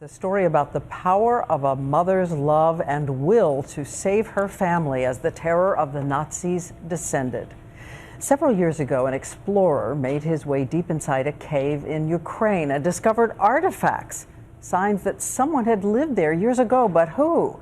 The story about the power of a mother's love and will to save her family as the terror of the Nazis descended. Several years ago, an explorer made his way deep inside a cave in Ukraine and discovered artifacts, signs that someone had lived there years ago, but who?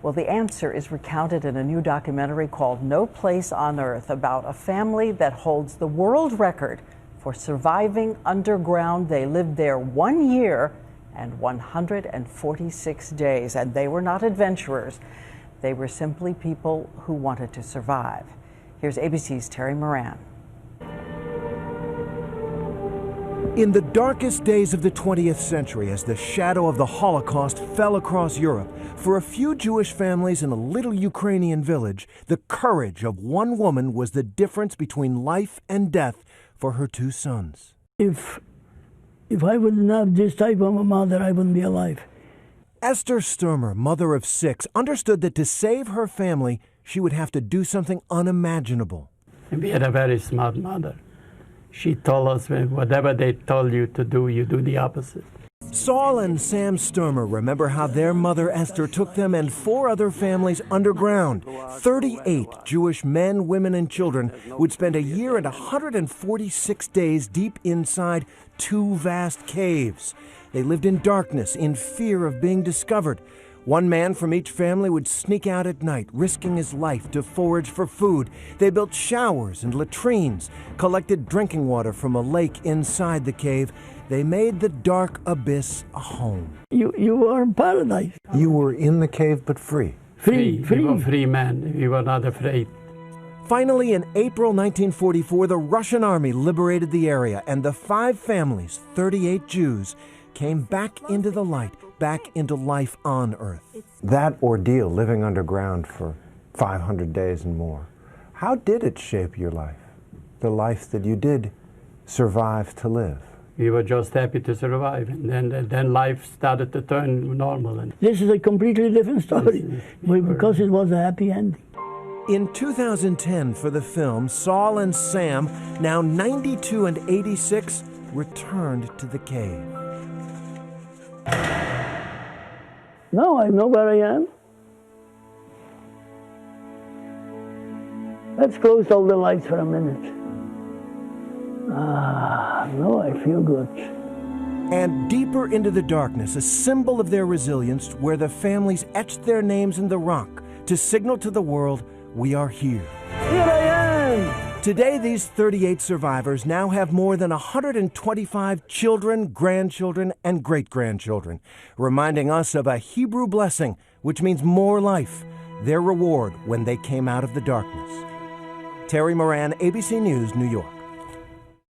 Well, the answer is recounted in a new documentary called No Place on Earth, about a family that holds the world record for surviving underground. They lived there 1 year and 146 days, and they were not adventurers. They were simply people who wanted to survive. Here's ABC's Terry Moran. In the darkest days of the 20th century, as the shadow of the Holocaust fell across Europe, for a few Jewish families in a little Ukrainian village, the courage of one woman was the difference between life and death for her two sons. If I wouldn't have this type of a mother, I wouldn't be alive. Esther Sturmer, mother of 6, understood that to save her family, she would have to do something unimaginable. And we had a very smart mother. She told us, whatever they told you to do, you do the opposite. Saul and Sam Sturmer remember how their mother Esther took them and 4 other families underground. 38 Jewish men, women, and children would spend a year and 146 days deep inside 2 vast caves. They lived in darkness, in fear of being discovered. One man from each family would sneak out at night, risking his life to forage for food. They built showers and latrines, collected drinking water from a lake inside the cave. They made the dark abyss a home. You were in paradise. You were in the cave, but free. We were free men. We were not afraid. Finally, in April 1944, the Russian army liberated the area, and the 5 families, 38 Jews, came back into the light, back into life on Earth. That ordeal, living underground for 500 days and more, how did it shape your life? The life that you did survive to live? We were just happy to survive, and then life started to turn normal. And This is a completely different story, because it was a happy ending. In 2010, for the film, Saul and Sam, now 92 and 86, returned to the cave. Now I know where I am. Let's close all the lights for a minute. No, I feel good. And deeper into the darkness, a symbol of their resilience, where the families etched their names in the rock to signal to the world, we are here. Here I am! Today, these 38 survivors now have more than 125 children, grandchildren, and great-grandchildren, reminding us of a Hebrew blessing, which means more life, their reward when they came out of the darkness. Terry Moran, ABC News, New York.